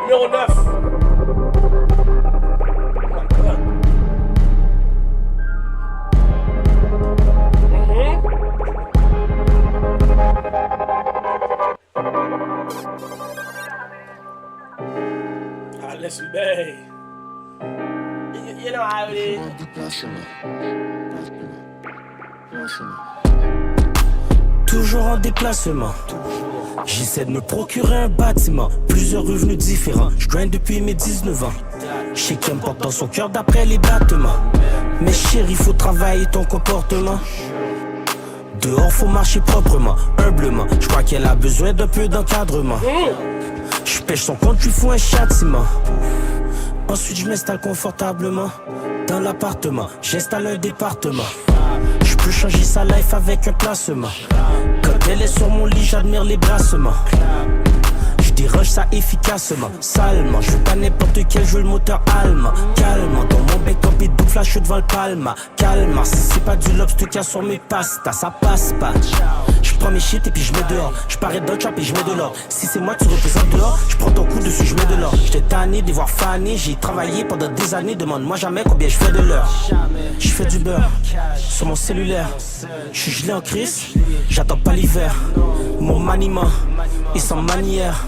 Numéro 9. Let's be. You know how it is. Toujours en déplacement. J'essaie de me procurer un bâtiment. Plusieurs revenus différents. Je grind depuis mes 19 ans. Je sais qu'elle me porte dans son cœur d'après les battements. Mais chérie, faut travailler ton comportement. Dehors, faut marcher proprement, humblement. Je crois qu'elle a besoin d'un peu d'encadrement. Je pêche son compte, tu fous un châtiment. Ensuite je m'installe confortablement dans l'appartement, j'installe un département. Je peux changer sa life avec un placement. Quand elle est sur mon lit, j'admire les brassements. Je déroge ça efficacement, salement. Je veux pas n'importe quel, je veux le moteur allemand. Calmement, dans mon bec en pédou, flash devant le palma. Calma, si c'est pas du lobster qu'il y a sur mes pastas, ça passe pas. Je prends mes shit et puis je mets dehors. Je parais dans le trap et je mets de l'or. Si c'est moi que tu représentes dehors, je prends ton coup dessus, je mets de l'or. J'étais tanné de voir faner, j'ai travaillé pendant des années. Demande-moi jamais combien je fais de l'heure. Je fais du beurre sur mon cellulaire. Je suis gelé en crise, j'attends pas l'hiver. Mon maniement est sans manière.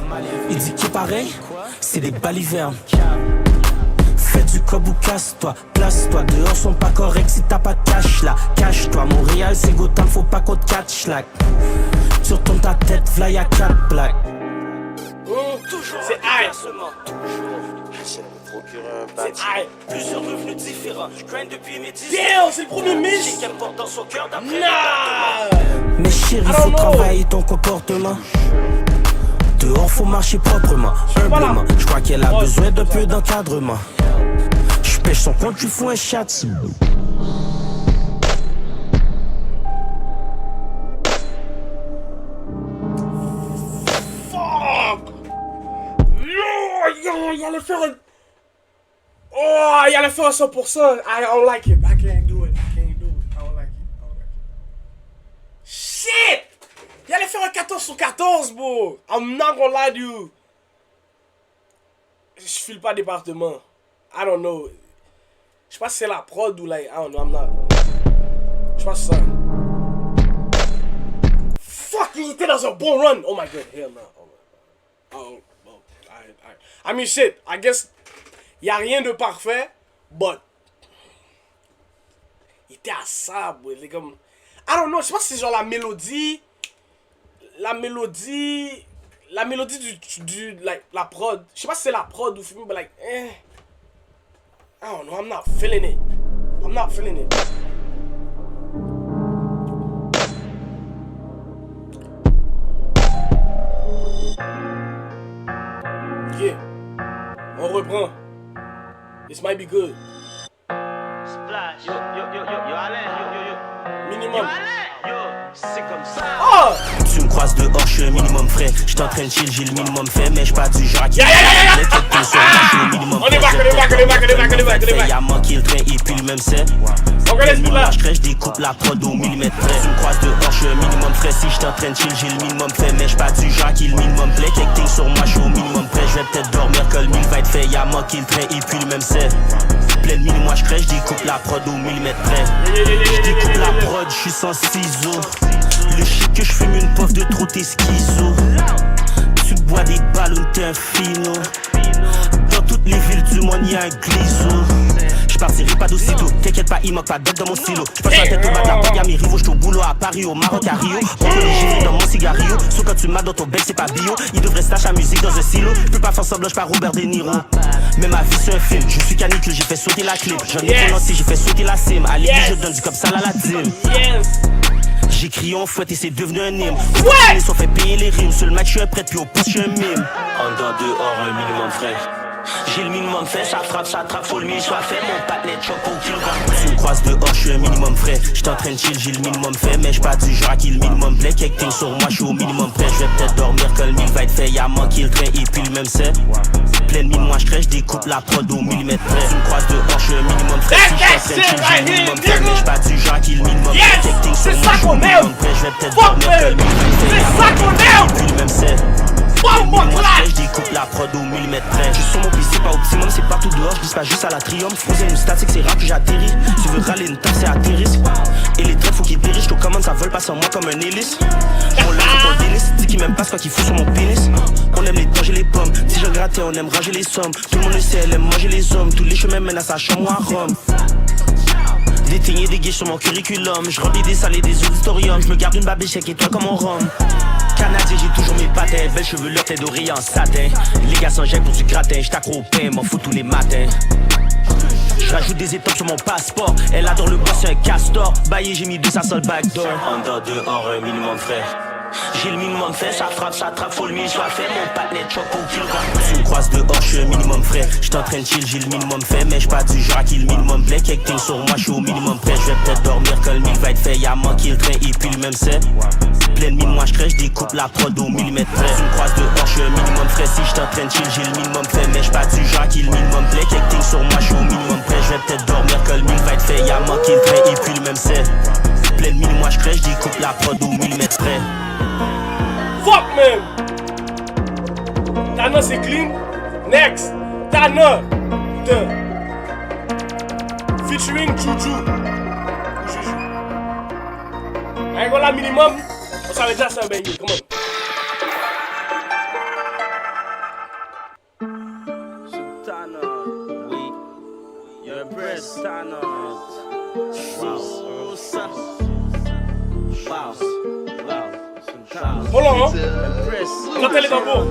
Il dit qu'il est pareil, c'est des balivernes. Fais du cob ou casse-toi, place-toi. Dehors sont pas corrects si t'as pas de cash là. Cache-toi, Montréal c'est Gotham, faut pas qu'on te catch là. Tu retournes ta tête, v'là y'a 4 plaques. C'est aïe. J'essaie de me procurer un bâtiment. Plusieurs revenus différents, je grind depuis mes 10 ans. Damn, c'est le premier miss. J'ai qu'elle porte dans son cœur d'après. Nah. Mais chérie, faut travailler ton comportement. Dehors, faut marcher proprement, humblement. Je crois qu'elle a besoin d'un peu d'encadrement. Je pêche son compte, tu fous un châtiment. Fuck! Yo, il allait faire un... Oh, il allait faire un 100%. I don't like it. I can't do it. I don't like it. Shit! Il allait faire un 14 sur 14, bro. I'm not gonna lie to you. Je file pas département. I don't know. Je sais pas si c'est la prod ou like, I don't know, I'm not. Je sais pas si c'est ça. Fuck, il était dans un bon run. Oh my god, hell no. Oh, alright. I mean shit, I guess, y a rien de parfait, but il était à ça, bro. Il est comme, I don't know, je sais pas si c'est genre la mélodie du like, la prod. Je sais pas si c'est la prod ou film, but like, I don't know, I'm not feeling it. Yeah, on reprend. This might be good. Splash. Yo, Alain, yo. Minimum. Yo, c'est comme ça. Oh! Tu me croises dehors, je suis un minimum frais. J'suis en train de chill, j'ai le minimum fait, mais j'suis pas du genre qui On est back. Y'a manqué le train et puis le même c'est. On connaît ce là. Je découpe la prod au millimètre près. Tu me croises dehors, je suis un minimum frais. Si j'suis en train de chill, j'ai le minimum fait, mais j'suis pas du genre qui le minimum plaît. Quelques things sur moi, j'suis au minimum près. J'vais peut-être dormir que le mille va être fait. Y'a manqué le train et puis le même c'est. Plein de mille, moi j'crèche, j'découpe la prod au millimètre près. J'découpe la prod, j'suis sans ciseaux. Le shit que j'fume une puff de trop, t'es schizo. Tu bois des ballons, t'es un fino. Dans toutes les villes du monde, y'a un gliso. J'pars partirai pas d'aussitôt. T'inquiète pas, il manque pas d'être dans mon stylo. J'passe la tête au bas de la bague à mes rivaux. J'suis au boulot à Paris, au Maroc, à Rio. Prends les gifles dans mon cigario. Sauf quand tu m'as dans ton bec, c'est pas bio. Il devrait stash la musique dans un silo. J'peux pas faire semblant, j'suis pas Robert De Niro. Mais ma vie c'est un film, je suis canicule, j'ai fait sauter la clip. J'en ai prononcé, j'ai fait sauter la cime. À l'église, je donne du comme ça à la dîme. J'écris en fouette et c'est devenu un hymne. Ils sont fait payer les rimes. Sur le match, je suis un prêtre, puis au poste, je suis un mime. En dehors, dehors, un minimum frais. J'ai le minimum fait, ça frappe, faut le mille soit fait. Mon patinet choc au kilogramme. Tu me croises dehors, je suis un minimum frais. J'suis en train de chill, j'ai le minimum fait. Mais j'suis pas du genre à qui le minimum plaît. Quelque thing sur moi, j'suis au minimum près. J'vais peut-être dormir quand le mille va être fait. Y'a manqué le train et puis le même c'est. Plein de mille, moi j'crèche, j'découpe la prod au millimètre près. Tu me croises dehors, je suis un minimum frais. Si j'suis en train de chill, j'ai le minimum fait. Mais j'suis pas du genre à qui le minimum plaît. Quelque thing sur moi, j'suis au minimum près. J'vais peut-être dormir quand le mille va être fait. Y'a manqué le train et puis le même c'est. Moi je découpe la prod au millimètre près. Je suis sur mon PC pas optimum, c'est partout dehors, je dis pas juste à la triomphe. Frozen une statique, c'est rare que j'atterris. Tu veux râler une taxe, c'est atterrisse. Et les traits faut qu'ils périssent, je te commande, ça vole pas sur moi comme un hélice. Mon lèvre pour le délice, dis qu'il m'aime pas ce qu'il fout sur mon pénis. On aime les danger les pommes, si je grattais on aime ranger les sommes. Tout le monde le sait, elle aime manger les hommes. Tous les chemins mènent à sa chambre à Rome. Des tignes et des guiches sur mon curriculum. Je remplis des salles et des auditoriums. Je me garde une babiche et toi comme on rhum. Canadien, j'ai toujours mes patins. Belle chevelure, tête d'oreiller en satin. Les gars s'enjectent pour du gratin. J't'accro au pain, m'en fous tous les matins. J'rajoute des étoiles sur mon passeport. Elle adore le boss, c'est un castor. Baillé, j'ai mis 200 sur le backdoor. En dehors, un minimum frais. J'ai le minimum fait, ça frappe, faut le mille soit fait. Mon patinet choc au kilogramme. Tu me croises dehors, je suis un minimum frais. J'suis en train de chill, j'ai le minimum fait. Mais j'suis pas du genre à qui le minimum plaît. Quelque thing sur moi, j'suis au minimum près. J'vais peut-être dormir quand le mille va être fait. Y'a manqué le train et puis le même c'est. Plein de mille, moi j'crèche, j'découpe la prod au millimètre près. Tu me croises dehors, je suis un minimum frais. Si j'suis en train de chill, j'ai le minimum fait. Mais j'suis pas du genre à qui le minimum plaît. Quelque thing sur moi, j'suis au minimum près. J'vais peut-être dormir quand le mille va être fait. Y'a manqué le train et puis le même c'est. Plein de mille, moi j'crèche, j'découpe la prod au millimètre près. Fuck man! Tana c'est clean. Next! Tana! Featuring Juju. Juju. Ain't gonna minimum. On savait déjà ça, baby. Come on. Tana, oui. You're a breast, Tana. Wow. Hold on, hein? Quand elle est dans beau.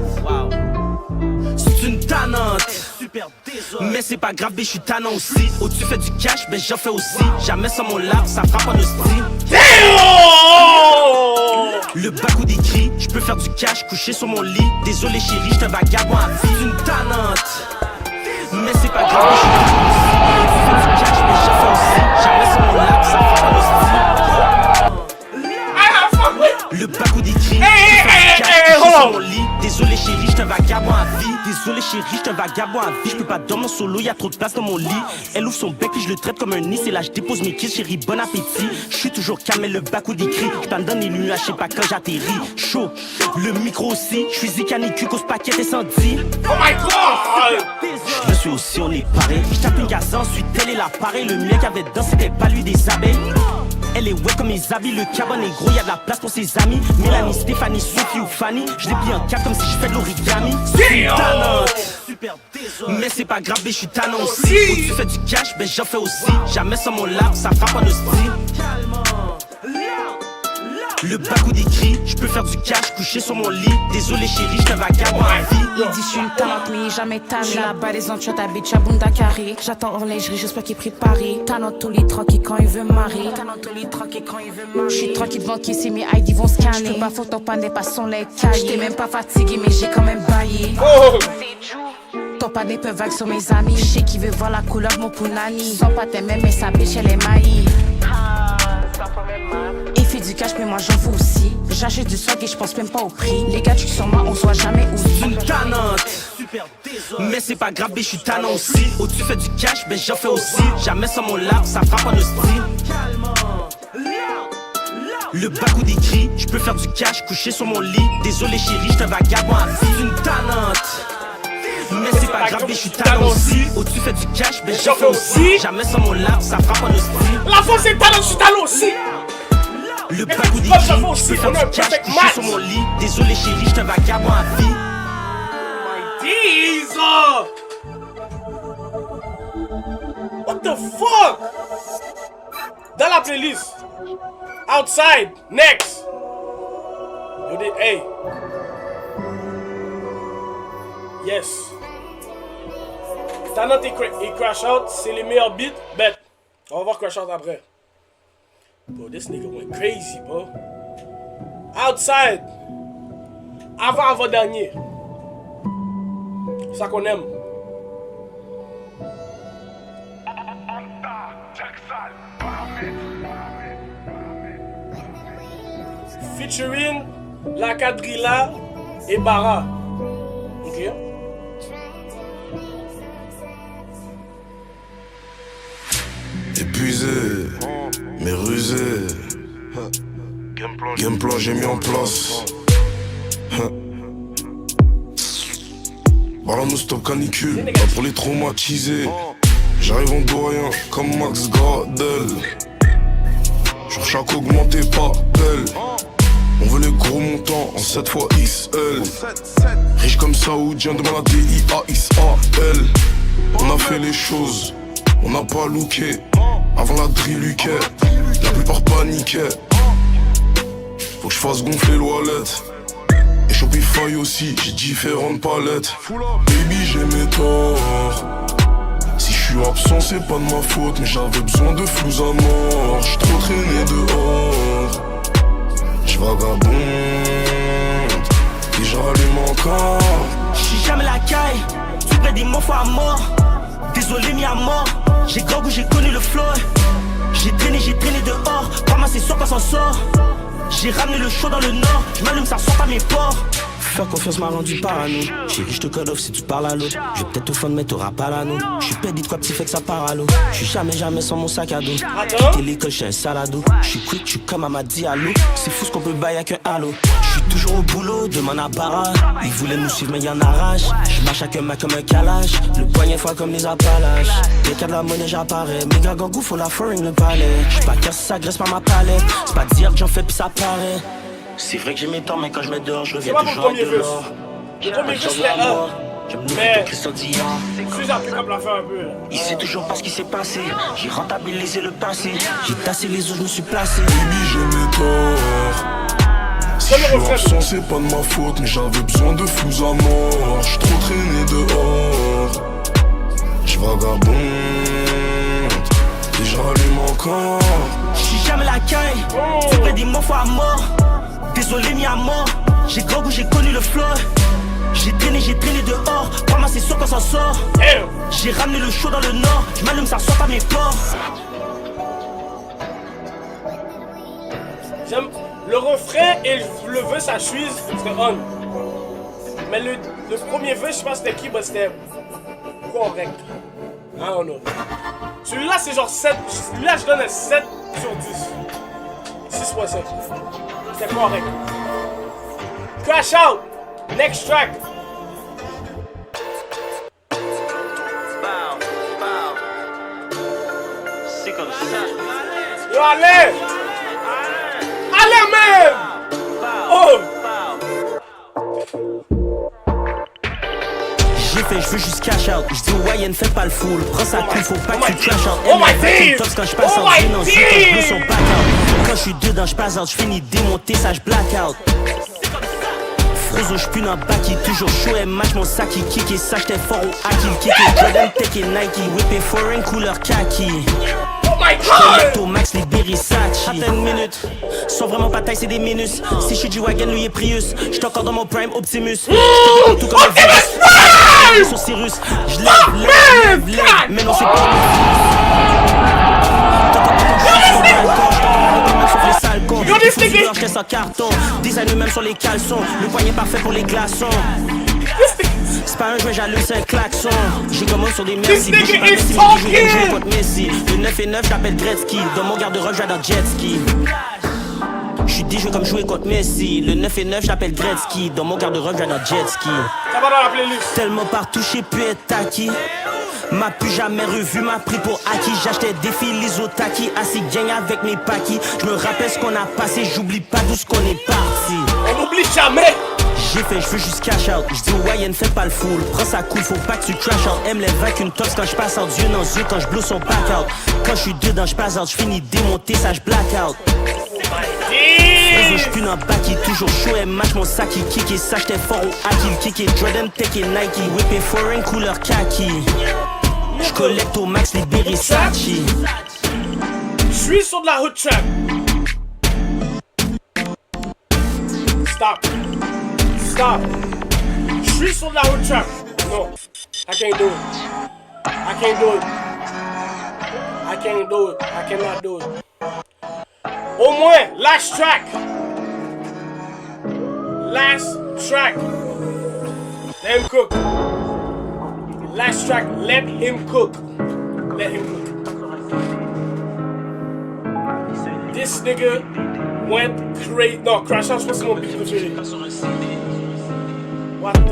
C'est une tannante. Mais c'est pas grave, mais je suis tannant aussi. Au-dessus fait du cash, ben j'en fais aussi. Jamais sans mon lard, ça frappe en hostie. Le bac ou des cris, je peux faire du cash, coucher sur mon lit. Désolé chérie, j'te vagabond à vie. C'est une tannante. Mais c'est pas grave, mais je suis tannant aussi. Au-dessus fait du cash, mais j'en fais aussi. Jamais sans mon lard, ça frappe en hostie. Le bac ou des cris, sur mon lit. Désolé chérie, j'suis un vagabond à vie. Désolé chérie, j'suis un vagabond à vie. J'peux pas dormir solo, y'a trop de place dans mon lit. Elle ouvre son bec puis je le traite comme un nid. C'est là je dépose mes kills, chérie, bon appétit. J'suis toujours calme, mais le bac ou des cris. J'peux me donner les nuages, j'sais pas quand j'atterris. Chaud, le micro aussi. J'suis zécanique, cause paquet incendie. Oh my god! Je suis aussi, on est pareil. J'tape une gaz, ensuite elle est l'appareil. Le mien qui avait dedans, c'était pas lui des abeilles. Elle est wet comme mes habits, le cabane est gros, y'a de la place pour ses amis. Mélanie, Stéphanie, Sophie ou Fanny, je les plie en quatre comme si je fais de l'origami. C'est tannante, mais c'est pas grave, mais je suis tannant aussi. Au-dessus fait du cash, ben j'en fais aussi. Jamais sans mon lard, ça frappe en hostie. Le bac ou des cris, je peux faire du cash, coucher sur mon lit. Désolé chérie, j'te vagabond à vie. Il dit je suis une talente, mais jamais tanné. Là-bas les enchères t'habites, Chabunda carré. J'attends en lingerie, j'espère qu'il prie de Paris. Talent tous les tranquilles quand il veut marier. Talent tous les tranquilles quand il veut marier. J'suis tranquille banquier, c'est mes ID vont scanner. J'peux pas photo, pas n'est pas son lait caillé. J't'ai même pas fatigué, mais j'ai quand même baillé. Ton pas des peu vague sur mes amis. J'sais qui veut voir la couleur de mon punani. Sans pas t'aimer, mais sa biche elle est maillie. Il fait du cash mais moi j'en fous aussi. J'achète du swag et je pense même pas au prix. Les gars tu sur moi on se voit jamais où. C'est une tannante, mais c'est pas grave, mais je suis tannant aussi. Au-dessus fait du cash, ben j'en fais aussi. Jamais sans mon lard, ça frappe en hostie. Le bac ou des cris, je peux faire du cash, coucher sur mon lit. Désolé chérie, j'te vagabond à vie. C'est une tannante, mais c'est pas grave, mais je suis talent aussi. Au-dessus fait du cash, ben j'en fais aussi. Jamais sans mon lard, ça frappe en hostie. La force est talent, je suis talent aussi. Le bac ou des cris, je peux faire du cash, coucher sur mon lit. Désolé chérie, j'te vagabond à vie. My Deezer! What the the fuck? Dans la playlist. Outside. Next. Yo, hey. Yes. Talent et Crash Out, c'est les meilleurs beats. Bet. On va voir Crash Out après. Bro, this nigga went crazy, bro. Outside. Avant-dernier. Ça qu'on aime. Featuring La Quadrilla et Bara. Ok. Épuisé, mais rusé. Game plan j'ai mis en place. Ballon stop canicule, pas pour les traumatisés. J'arrive en doyen comme Max Gradel. Sur chaque augmenté pas belle. On veut les gros montants en 7 fois XL. Riche comme Saoudien, demande la DIAXAL. On a fait les choses, on n'a pas looké. Avant la drilluquait, la plupart paniquaient. Faut que je fasse gonfler l'oualette. Et Shopify aussi, j'ai différentes palettes. Baby j'ai mes torts. Si je suis absent c'est pas de ma faute. Mais j'avais besoin de flous à mort. J'suis trop traîné dehors. J'vagabonde et j'allume encore. J'suis jamais la caille, tu prédis mon fois à mort. Désolé mis à mort, j'ai grog où j'ai connu le flow. J'ai traîné dehors, pas mal c'est sûr qu'on s'en sort. J'ai ramené le chaud dans le nord, j'm'allume ça sort pas mes ports. Faire confiance m'a rendu parano. Chérie, je te code off si tu parles à l'autre. Je vais peut-être au fond, mais t'auras pas l'anneau. Je suis pédé de quoi petit fait que ça part à l'eau. Je suis jamais sans mon sac à dos. Quitter l'école, j'suis un salado. Je suis quick, je suis comme à Diallo. C'est fou ce qu'on peut bailler avec un halo. Je suis toujours au boulot, demande à Barra. Ils voulaient nous suivre, mais y'en arrache. Je marche avec un mac comme un calage. Le poignet froid comme les Appalaches. Dès qu'il y a de la monnaie, j'apparais. Méga gangou, faut la foring le palais. J'suis pas casse, ça graisse pas ma palette. C'est pas dire que j'en fais, puis ça paraît. C'est vrai que j'ai mes temps, mais quand je me dors, je reviens toujours avec de l'or. Le premier vœu c'était mais j'ai comme la fin un peu. Il sait toujours pas ce qui s'est passé. J'ai rentabilisé le passé. J'ai tassé les os, je me suis placé. Baby j'ai mes torts. Si je suis absent c'est pas de ma faute. Mais j'avais besoin de flous à mort. J'suis trop traîné dehors. J'vagabonde et j'allume encore. J'suis jamais la caille, tu prédis mon fois à mort. Désolé mis à mort, j'ai grog où j'ai connu le flow. J'ai traîné dehors, pas mal c'est sûr qu'on s'en sort. J'ai ramené le chaud dans le nord, j'm'allume ça sort pas mes ports. J'aime le refrain et le vœu ça chuise, c'était on. Mais le premier vœu, je sais pas c'était qui, mais c'était correct. I don't know. Celui-là c'est genre 7, celui-là je donne un 7 sur 10. 6.5. C'est correct. Crash Out. Next track. C'est comme ça. Yo, allez. Allez, man. Oh. J'ai fait, j'veux juste cash out. J'dis ouais, y'en fait pas le full. Prends sa cool, faut pas que tu crash out. Oh my days. Quand j'passe en non, si ton bleu sont back out. Quand j'suis dedans, j'passe out. J'finis démonter, ça j'black out. Frozo, j'pue dans Baki. Toujours chaud et match mon sac qui kick. Et ça j'étais fort au Akil. Kick et Jordan, Tech et Nike. Whip et foreign couleur kaki. J'te max les Berisachi. Attends une minute, sont vraiment pas taille, c'est des minus. Si j'suis du wagon, lui est Prius. J'suis encore dans mon prime Optimus. J'te tout comme un virus. Sur Cyrus, j'lève, mais non c'est pas je reste en carton, design même sur les caleçons. Le poignet parfait pour les glaçons. C'est pas un jeu, j'allume, c'est un klaxon. J'ai commande sur des merci, bouge pas Messi, mais je joue contre Messi. Le 9 et 9, j'appelle Gretzky. Dans mon garde-robe, je vais dans jet ski. J'suis dit, je veux comme jouer contre Messi. Le 9 et 9, j'appelle Gretzky. Dans mon garde-robe, je vais dans jet ski. Ça va dans la playlist. Tellement partout, j'sais plus être acquis. M'a plus jamais revu, m'a pris pour acquis. J'achetais des filles Taki, assis gang avec mes paquis. J'me rappelle ce qu'on a passé, j'oublie pas d'où ce qu'on est parti. On n'oublie jamais. j'ai fait, je veux juste cash out. Je dis ouais, ne fais pas le fool. Prends ça cool, faut pas que tu crash out. Aime les vagues, une tox quand je passe out. Yeux dans yeux quand je blow son back out. Quand je suis dedans, je passe out. Je finis démonté, ça je black out. Je pue dans back, il toujours chaud et match mon sac, il kick et ça j'étais fort au hack, il kick et Jordan, Tech et Nike, whip et foreign couleur kaki. Je collecte au max les Berisachi. Je suis sur de la hood trap. Stop. Stop. Je suis sur de la hood trap. No, I can't do it. I can't do it. I can't do it. I cannot do it. Au moins, last track. Last track. Let him cook. Last track, let him cook. Let him cook. This nigga went crazy. Non, Crash Out, je pense que c'est mon beat préféré.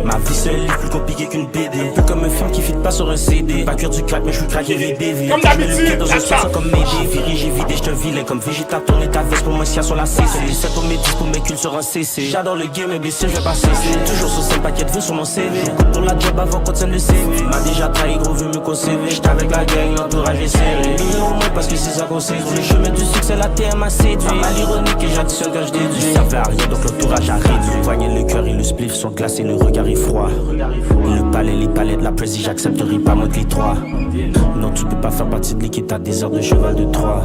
Ma vie seule est plus compliquée qu'une BD. Un peu comme un film qui fit pas sur un CD. Pas cure du crack, mais je suis craqué VBV. Comme d'habitude, dans un spot comme Médé. Viré, j'ai vidé, j'te vilain. Comme végétal, tourner ta veste pour moi, s'il y a sur la CC. 7 pour mes 10 pour mes cultes sur un CC. J'adore le game, imbécile, je vais pas cesser. Toujours sur 5 paquets de vœux sur mon CV. Pour la job avant qu'on tienne le CV. M'a déjà trahi, gros, vu mieux qu'on CV. J'étais avec la gang, l'entourage est serré. Millions moins parce que c'est ça qu'on sait. Sur le chemin du succès, la TM a séduit. Pas mal ironique et j'additionne quand je déduis. Ça fait à rien, donc l'entourage a réduit. Voyez le cœur et le spliff sont glacés, le regard est froid. Le palais, les palais de la prési, j'accepterai pas moins que les trois. Non, tu peux pas faire partie de l'équipe, t'as des heures de cheval de Troie.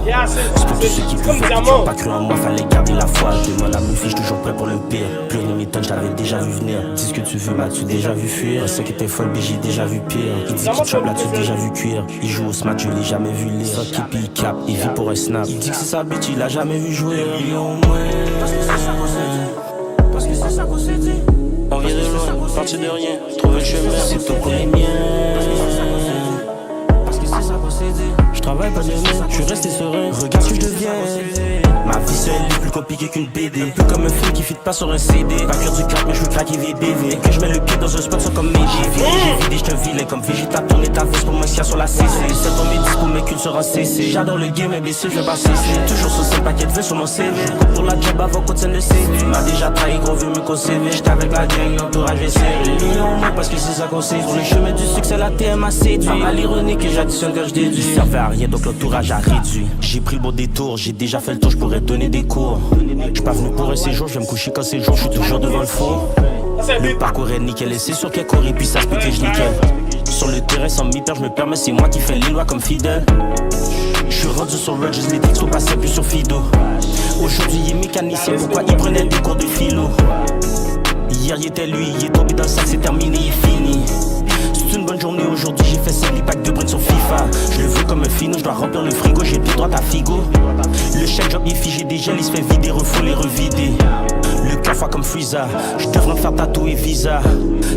C'est pour tous ceux qui pouvaient, qui n'ont pas cru en moi, fallait garder la foi. Demande à mon fils, toujours prêt pour le pire. Plus une méthode, j'avais déjà vu venir. Dis ce que tu veux, m'as-tu déjà vu fuir? C'est que t'es folle, mais j'ai déjà vu pire. Il dit qu'il chope, l'as-tu déjà vu cuire? Il joue au smack, je l'ai jamais vu lire. Fuck keep, il cap, il vit pour un snap. Il dit que c'est sa bitch, il a jamais vu jouer. Millions moins. Parce que c'est ça qu'on s'est dit. Parce que c'est ça qu'on s'est dit. On vient de loin, parti de rien, trouver le chemin, c'est tout pour les miens. Parce que c'est ça qu'on s'est dit. Je travaille pas demain, je suis resté serein. Regarde ce que je deviens. Ma vie seule est plus compliquée qu'une BD. Un peu comme un film qui fit pas sur un CD. Pas cure du crack, mais je veux craquer VBV. Et que je mets le pied dans un spot sans comme Médé. J'ai vidé, j'te vilain comme végétal. Tourner ta veste pour moi, s'il y a sur la CC. 7 pour mes 10 pour mes cultes sur un CC. J'adore le game, imbécile, je vais pas cesser. Toujours sur 5 paquets de vœux sur mon CV. Pour la job avant qu'on tienne le CV. M'a déjà trahi, gros, vu mieux qu'on CV. J'étais avec la gang, l'entourage est serré. Millions moins parce que c'est ça qu'on sait. Sur le chemin du succès, la TM a séduit. Pas mal ironique et j'additionne quand je déduis. Ça servait à rien, donc l'entourage a réduit. J'ai pris le bon détour, j'ai déjà fait le tour, je pourrais donner des cours. J'suis pas venu pour un séjour, je vais me coucher quand c'est le jour, j'suis toujours devant le four. Le parcours est nickel et c'est sûr qu'elle courit puis ça se peut que je nickel. Sur le terrain sans m'hyper, je me permets, c'est moi qui fais les lois comme Fidel. J'suis rendu sur Rogers, les textos passaient plus sur Fido. Aujourd'hui il est mécanicien, pourquoi il prenait des cours de philo? Hier il était lui, il est tombé dans le sac, c'est terminé, il est fini. C'est une bonne journée aujourd'hui, j'ai fait 5 packs de briques sur FIFA. Je le veux comme un fino, je dois remplir le frigo, j'ai pied droit à Figo. Le chèque job il est figé des gels, il se fait vider, refoule et revider. Le cœur froid comme Freeza, je devrais me faire tatouer Visa.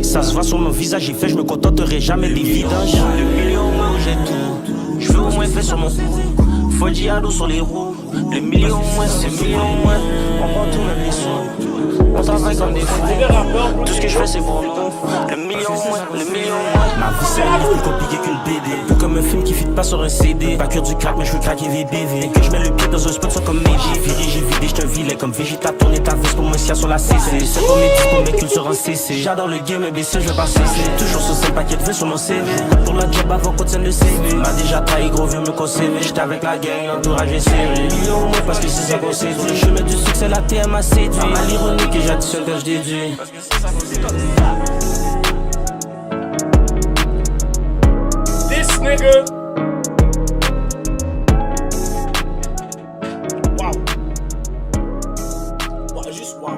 Ça se voit sur mon visage, j'ai fait, je me contenterai jamais des vidanges. Le million moi où j'ai tout, je veux au moins faire sur mon cou. Faut le diado sur les roues, le million moins c'est million moins. On prend tout même les sous. On travaille comme des fous. Tout ce que je fais c'est pour nous. Le million moins, le million moins. Ma vie c'est plus compliquée qu'une BD. Tout comme un film qui fit pas sur un CD. Pas cure du crack mais je veux craquer VBV. Et que je mets le pied dans un spot sans comme Médé. Viré, j'ai vidé, j'te vilain comme végétal. Tourner ta veste pour moi s'il y a sur la CC. 7 pour mes 10 pour mes cultes sur un CC. J'adore le game imbécile, je vais pas cesser. Toujours sur 5 paquets de vœux sur mon CV. Pour la job avant qu'on tienne le CV. M'a déjà trahi, gros vieux mieux qu'on CV. J'étais avec la gang, l'entourage est serré. Millions moins parce que c'est ça qu'on sait. Sur le chemin du succès, la TM a séduit. Pas mal ironique et j'additionne quand je déduis. Parce que c'est ça qu'on sait. This nigga. Wow. Wow, juste wow.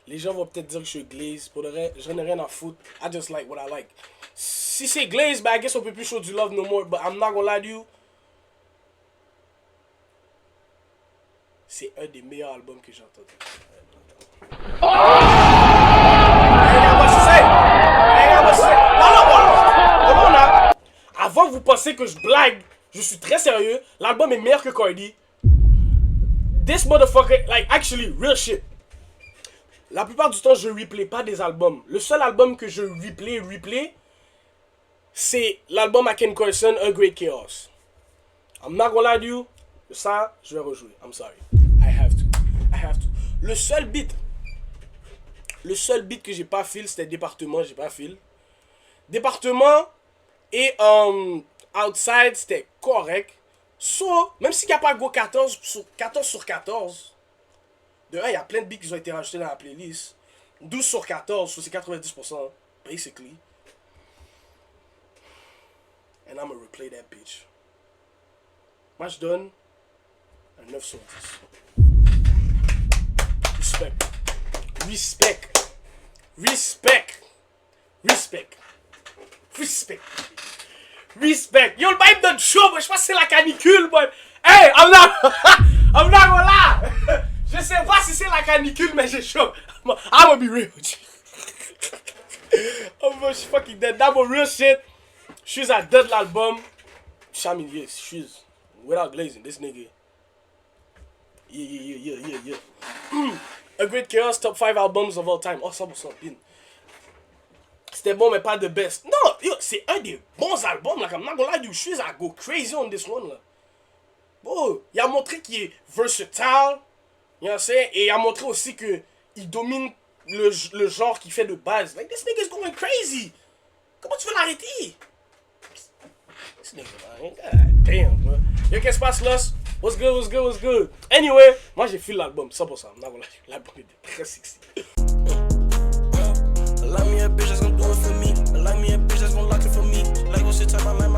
Les gens vont peut-être dire que je suis glaze. Pour le reste, j'en ai rien à foutre. I just like what I like. Si c'est glaze, ben I guess on peut plus show du love no more. But I'm not gonna lie to you. C'est un des meilleurs albums que j'ai entendu. Avant que vous pensiez que je blague, je suis très sérieux. L'album est meilleur que Cardi. This motherfucker, like actually, real shit. La plupart du temps, je replay pas des albums. Le seul album que je replay, c'est l'album à Ken Carson, A Great Chaos. I'm not gonna lie to you. Ça, je vais rejouer. I'm sorry. I have to. Le seul beat que j'ai pas feel, c'était Département, j'ai pas feel. Département et Outside, c'était correct. So, même s'il n'y a pas go 14 sur 14, de un, il y a plein de beats qui ont été rajoutés dans la playlist. 12 sur 14, so c'est 90%, basically. And I'm gonna replay that bitch. Moi, je donne un 9 sur 10. Respect. Respect. Respect. Respect. Respect. Respect. Yo, le bail donne chaud, je pense que c'est la canicule, boy. Hey, I'm not gonna lie. Je sais pas si c'est la canicule, mais j'ai chaud. I'm gonna be real with you. Oh, man, je fucking dead. That's real shit. Je suis à dead l'album. Chamilier, je suis without glazing, this nigga. Yeah. A Great Chaos, top 5 albums of all time. Oh, 100% bien. C'était bon, mais pas the best. Non, yo, c'est un des bons albums, là. Comme not gonna lie, you shoes I go crazy on this one, là. Bon, il a montré qu'il est versatile. You know what I'm saying? Et il a montré aussi que il domine le genre qu'il fait de base. Like, this nigga is going crazy. Comment tu veux l'arrêter? This nigga, man. God damn, bro. Yo, qu'est-ce qui se passe, Lost? What's good? Anyway, moi j'ai fait l'album, 100%. L'album est très sexy. Like me a bitch that's gon' do it for me. Like me a bitch that's gon' lock it for me. Like, go sit time, my man.